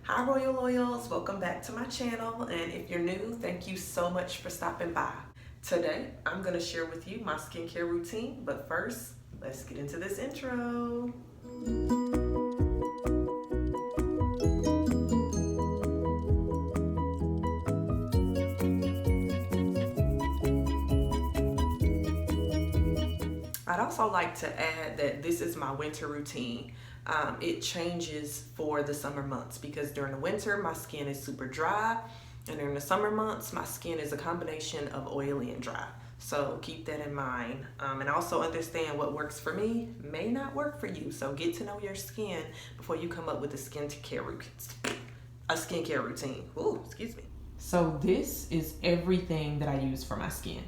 Hi Royal Loyals, welcome back to my channel, and if you're new, thank you so much for stopping by. Today, I'm going to share with you my skincare routine, but first, let's get into this intro. I'd also like to add that this is my winter routine. It changes for the summer months because during the winter my skin is super dry, and during the summer months my skin is a combination of oily and dry. So keep that in mind, and also understand what works for me may not work for you. So get to know your skin before you come up with a skincare routine. Ooh, excuse me. So this is everything that I use for my skin.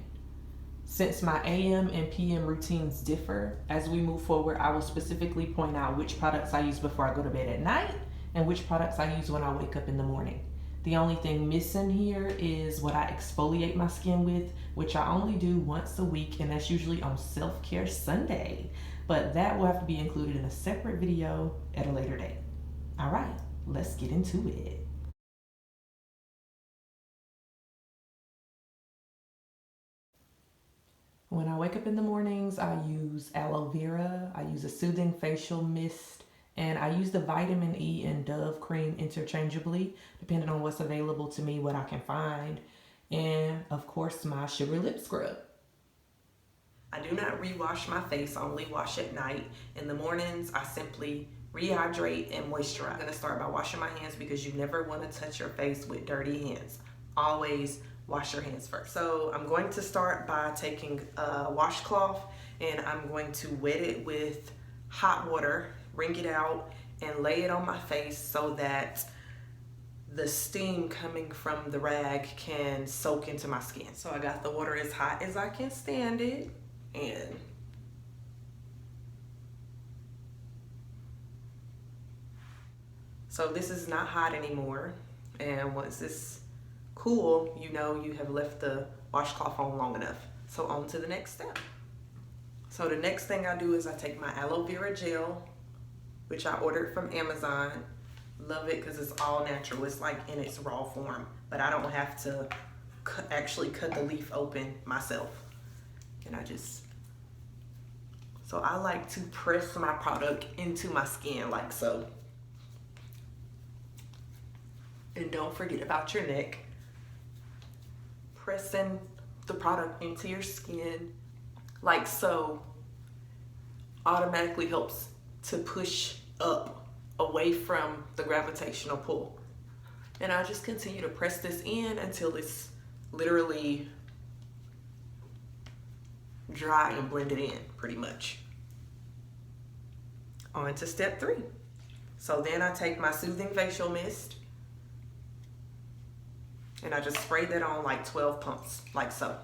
Since my AM and PM routines differ, as we move forward, I will specifically point out which products I use before I go to bed at night and which products I use when I wake up in the morning. The only thing missing here is what I exfoliate my skin with, which I only do once a week, and that's usually on Self-Care Sunday. But that will have to be included in a separate video at a later date. All right, let's get into it. When I wake up in the mornings, I use aloe vera, I use a soothing facial mist, and I use the vitamin E and Dove cream interchangeably, depending on what's available to me, what I can find, and of course my sugar lip scrub. I do not rewash my face, I only wash at night. In the mornings, I simply rehydrate and moisturize. I'm gonna start by washing my hands because you never wanna touch your face with dirty hands. Always wash your hands first. So I'm going to start by taking a washcloth and I'm going to wet it with hot water, wring it out, and lay it on my face so that the steam coming from the rag can soak into my skin. So I got the water as hot as I can stand it, and so this is not hot anymore. And once this cool, you know you have left the washcloth on long enough. So on to the next step. So the next thing I do is I take my aloe vera gel, which I ordered from Amazon. Love it because it's all natural. It's like in its raw form, but I don't have to actually cut the leaf open myself. And so I like to press my product into my skin like so. And don't forget about your neck. Pressing the product into your skin like so automatically helps to push up away from the gravitational pull. And I just continue to press this in until it's literally dry and blended in pretty much. On to step 3. So then I take my soothing facial mist and I just spray that on like 12 pumps, like so.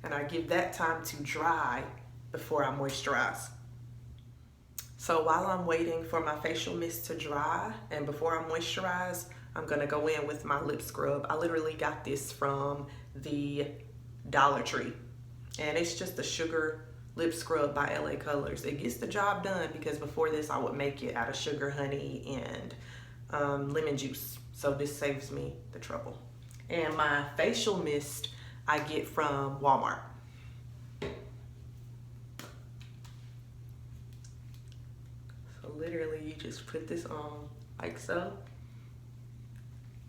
And I give that time to dry before I moisturize. So while I'm waiting for my facial mist to dry and before I moisturize, I'm gonna go in with my lip scrub. I literally got this from the Dollar Tree. And it's just a sugar lip scrub by LA Colors. It gets the job done because before this I would make it out of sugar, honey, and lemon juice. So this saves me the trouble. And my facial mist I get from Walmart. So literally you just put this on like so.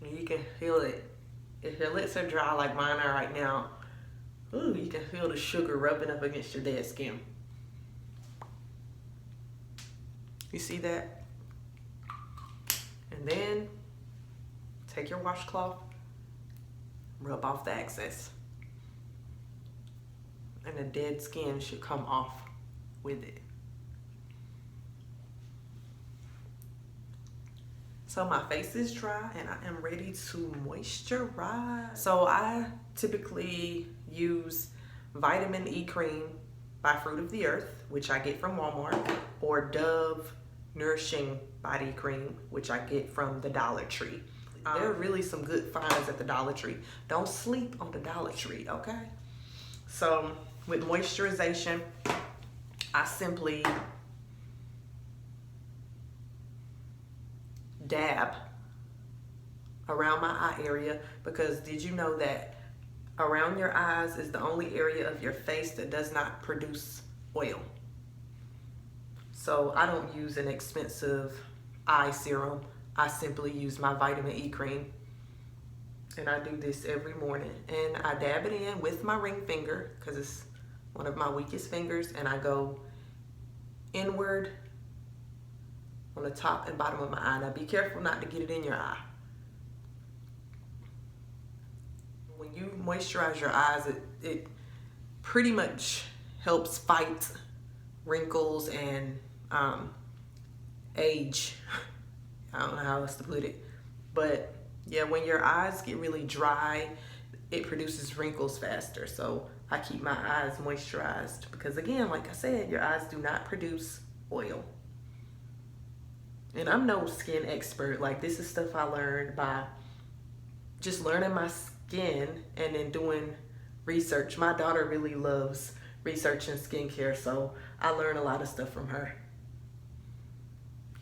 And you can feel it. If your lips are dry like mine are right now, ooh, you can feel the sugar rubbing up against your dead skin. You see that? And then take your washcloth, rub off the excess. And the dead skin should come off with it. So my face is dry and I am ready to moisturize. So I typically use vitamin E cream by Fruit of the Earth, which I get from Walmart, or Dove Nourishing Body Cream, which I get from the Dollar Tree. There are really some good finds at the Dollar Tree. Don't sleep on the Dollar Tree, okay? So with moisturization, I simply dab around my eye area, because did you know that around your eyes is the only area of your face that does not produce oil? So I don't use an expensive eye serum. I simply use my vitamin E cream. And I do this every morning. And I dab it in with my ring finger because it's one of my weakest fingers. And I go inward on the top and bottom of my eye. Now be careful not to get it in your eye. When you moisturize your eyes, it pretty much helps fight wrinkles and age. I don't know how else to put it. But yeah, when your eyes get really dry, it produces wrinkles faster. So I keep my eyes moisturized because, again, like I said, your eyes do not produce oil. And I'm no skin expert. Like, this is stuff I learned by just learning my skin and then doing research. My daughter really loves researching skincare, so I learn a lot of stuff from her.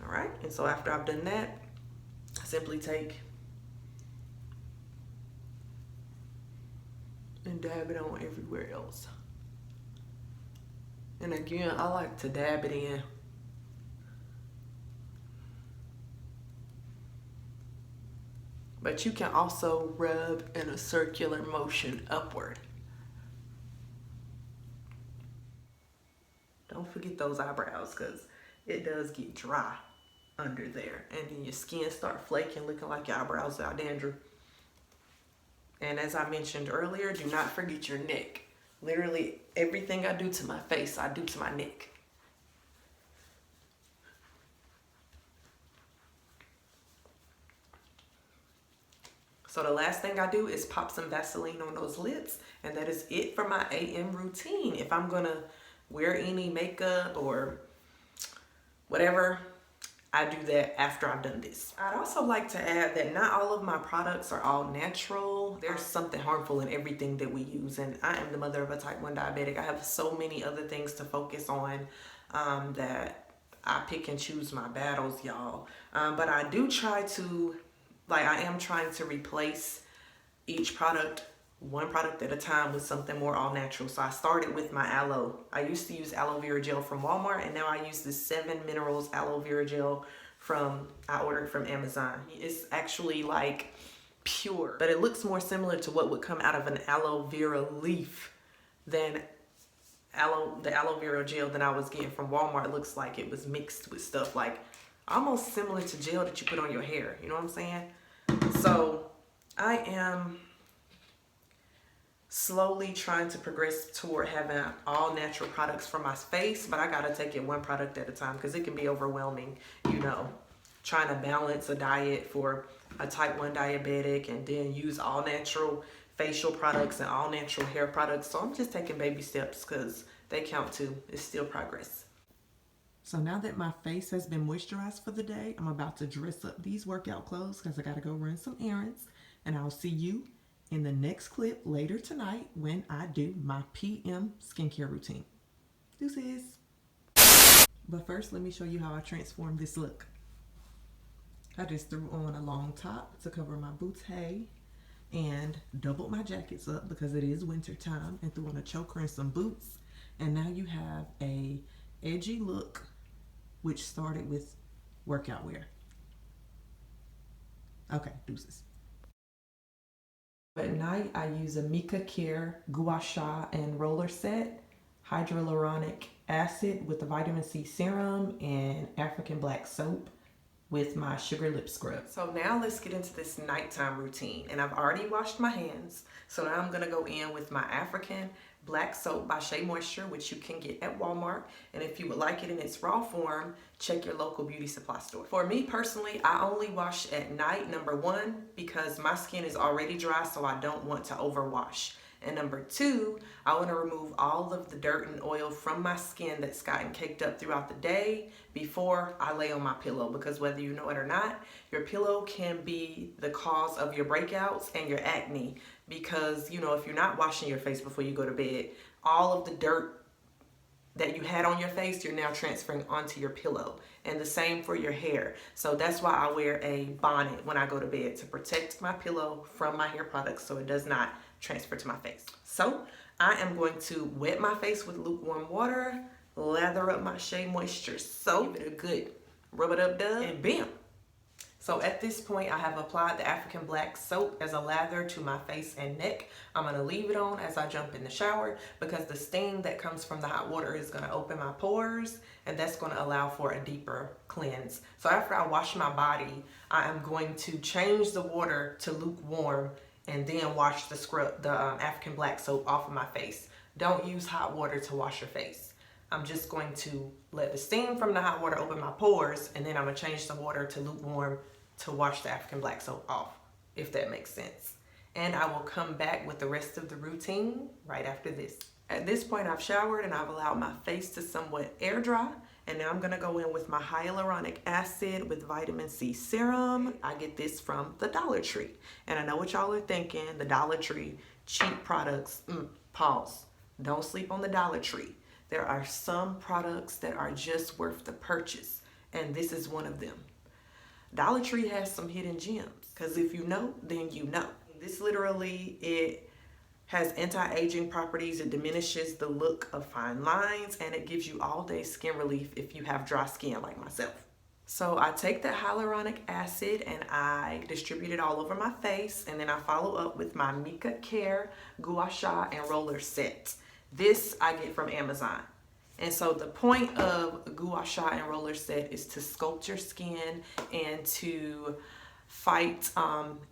All right, and so after I've done that, I simply take and dab it on everywhere else. And again, I like to dab it in. But you can also rub in a circular motion upward. Don't forget those eyebrows, because it does get dry under there. And then your skin start flaking, looking like your eyebrows are dandruff. And as I mentioned earlier, do not forget your neck. Literally everything I do to my face, I do to my neck. So the last thing I do is pop some Vaseline on those lips, and that is it for my AM routine. If I'm gonna wear any makeup or whatever, I do that after I've done this. I'd also like to add that not all of my products are all natural. There's something harmful in everything that we use, and I am the mother of a type 1 diabetic. I have so many other things to focus on that I pick and choose my battles, y'all. But I do try to, I am trying to replace each product, one product at a time, with something more all natural. So I started with my aloe. I used to use aloe vera gel from Walmart, and now I use this 7 Minerals aloe vera gel I ordered from Amazon. It's actually like pure, but it looks more similar to what would come out of an aloe vera leaf than the aloe vera gel that I was getting from Walmart. It looks like it was mixed with stuff like almost similar to gel that you put on your hair. You know what I'm saying? So I am slowly trying to progress toward having all natural products for my face, but I gotta take it one product at a time because it can be overwhelming, trying to balance a diet for a type 1 diabetic and then use all natural facial products and all natural hair products. So I'm just taking baby steps because they count too. It's still progress. So now that my face has been moisturized for the day, I'm about to dress up these workout clothes because I gotta go run some errands, and I'll see you in the next clip later tonight when I do my PM skincare routine. Deuces. But first, let me show you how I transformed this look. I just threw on a long top to cover my bootay and doubled my jackets up because it is winter time, and threw on a choker and some boots. And now you have a edgy look, which started with workout wear. Okay, deuces. At night, I use a Mika Care Gua Sha and Roller Set, hyaluronic acid with the vitamin C serum, and African black soap with my sugar lip scrub. So now let's get into this nighttime routine. And I've already washed my hands. So now I'm gonna go in with my African black soap by Shea Moisture, which you can get at Walmart. And if you would like it in its raw form, check your local beauty supply store. For me personally, I only wash at night, number 1, because my skin is already dry, so I don't want to overwash. And number 2, I want to remove all of the dirt and oil from my skin that's gotten caked up throughout the day before I lay on my pillow, because whether you know it or not, your pillow can be the cause of your breakouts and your acne, because if you're not washing your face before you go to bed, all of the dirt that you had on your face, you're now transferring onto your pillow. And the same for your hair. So that's why I wear a bonnet when I go to bed, to protect my pillow from my hair products so it does not transfer to my face. So I am going to wet my face with lukewarm water, lather up my Shea Moisture soap, give it a good rub it up dub, and bam. So at this point, I have applied the African Black soap as a lather to my face and neck. I'm going to leave it on as I jump in the shower because the steam that comes from the hot water is going to open my pores, and that's going to allow for a deeper cleanse. So after I wash my body, I am going to change the water to lukewarm and then wash the African Black soap off of my face. Don't use hot water to wash your face. I'm just going to let the steam from the hot water open my pores, and then I'm going to change the water to lukewarm to wash the African Black soap off, if that makes sense. And I will come back with the rest of the routine right after this. At this point, I've showered and I've allowed my face to somewhat air dry. And now I'm going to go in with my hyaluronic acid with vitamin C serum. I get this from the Dollar Tree. And I know what y'all are thinking, the Dollar Tree, cheap products. Pause. Don't sleep on the Dollar Tree. There are some products that are just worth the purchase, and this is one of them. Dollar Tree has some hidden gems, because if you know, then you know. This literally, it has anti-aging properties. It diminishes the look of fine lines, and it gives you all-day skin relief if you have dry skin like myself. So I take the hyaluronic acid and I distribute it all over my face, and then I follow up with my Mika Care Gua Sha and Roller Set. This I get from Amazon. And so the point of Gua Sha and Roller Set is to sculpt your skin and to fight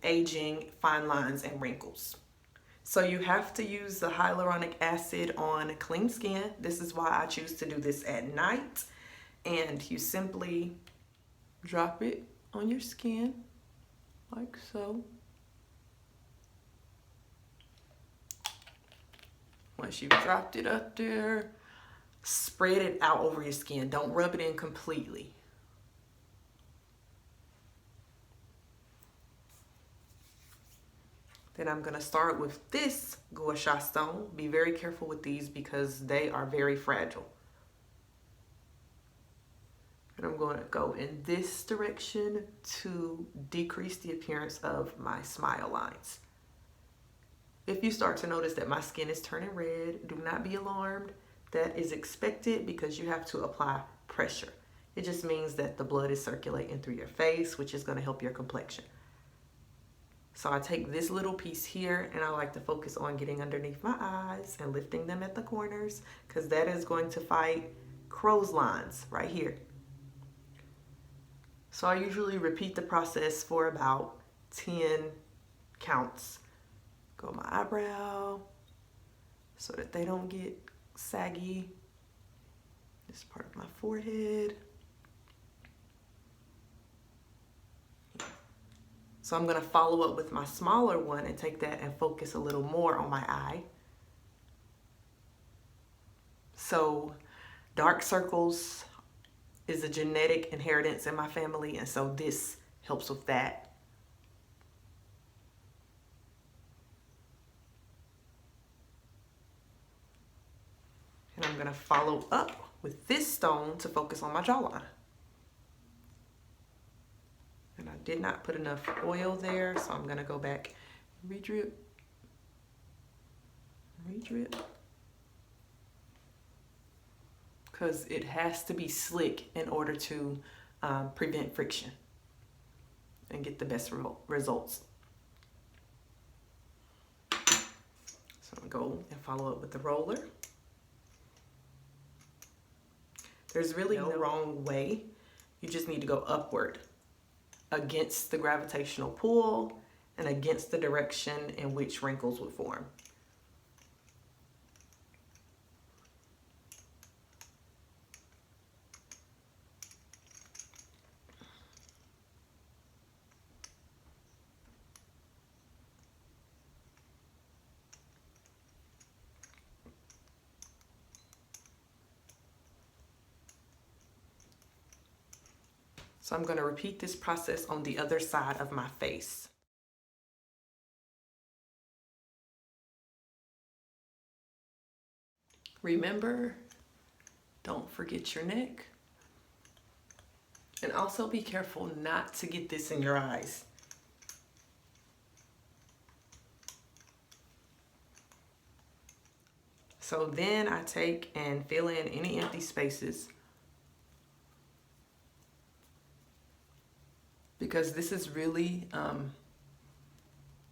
aging, fine lines, and wrinkles. So you have to use the hyaluronic acid on clean skin. This is why I choose to do this at night. And you simply drop it on your skin like so. Once you've dropped it up there, spread it out over your skin. Don't rub it in completely. Then I'm gonna start with this Gua Sha stone. Be very careful with these because they are very fragile. And I'm going to go in this direction to decrease the appearance of my smile lines. If you start to notice that my skin is turning red, do not be alarmed. That is expected because you have to apply pressure. It just means that the blood is circulating through your face, which is going to help your complexion. So I take this little piece here and I like to focus on getting underneath my eyes and lifting them at the corners because that is going to fight crow's lines right here. So I usually repeat the process for about 10 counts. Go my eyebrow so that they don't get saggy. This part of my forehead. So I'm going to follow up with my smaller one and take that and focus a little more on my eye. So dark circles is a genetic inheritance in my family, and so this helps with that. And I'm going to follow up with this stone to focus on my jawline. And I did not put enough oil there, so I'm going to go back, re-drip, re-drip. Because it has to be slick in order to prevent friction and get the best results. So I'm going to go and follow up with the roller. There's really no wrong way. You just need to go upward against the gravitational pull and against the direction in which wrinkles would form. So I'm going to repeat this process on the other side of my face. Remember Don't forget your neck. And also be careful not to get this in your eyes. So then I take and fill in any empty spaces, because this is really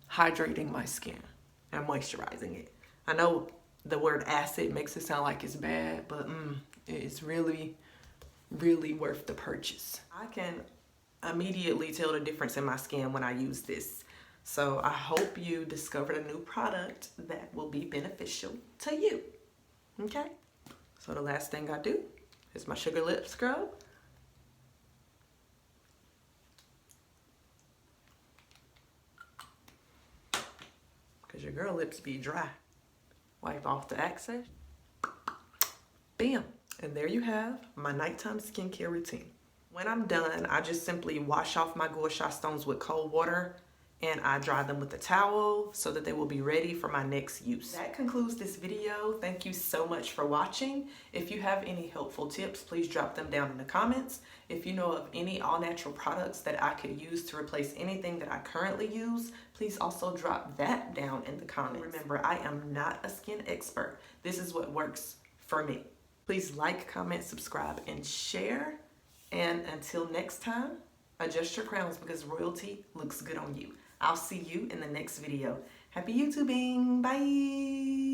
hydrating my skin and moisturizing it. I know the word acid makes it sound like it's bad, but it's really, really worth the purchase. I can immediately tell the difference in my skin when I use this. So I hope you discovered a new product that will be beneficial to you. Okay? So the last thing I do is my sugar lip scrub. Because your girl lips be dry. Wipe off the excess. Bam! And there you have my nighttime skincare routine. When I'm done, I just simply wash off my gua sha stones with cold water, and I dry them with a towel so that they will be ready for my next use. That concludes this video. Thank you so much for watching. If you have any helpful tips, please drop them down in the comments. If you know of any all-natural products that I could use to replace anything that I currently use, please also drop that down in the comments. Remember, I am not a skin expert. This is what works for me. Please like, comment, subscribe, and share. And until next time, adjust your crowns because royalty looks good on you. I'll see you in the next video. Happy YouTubing. Bye.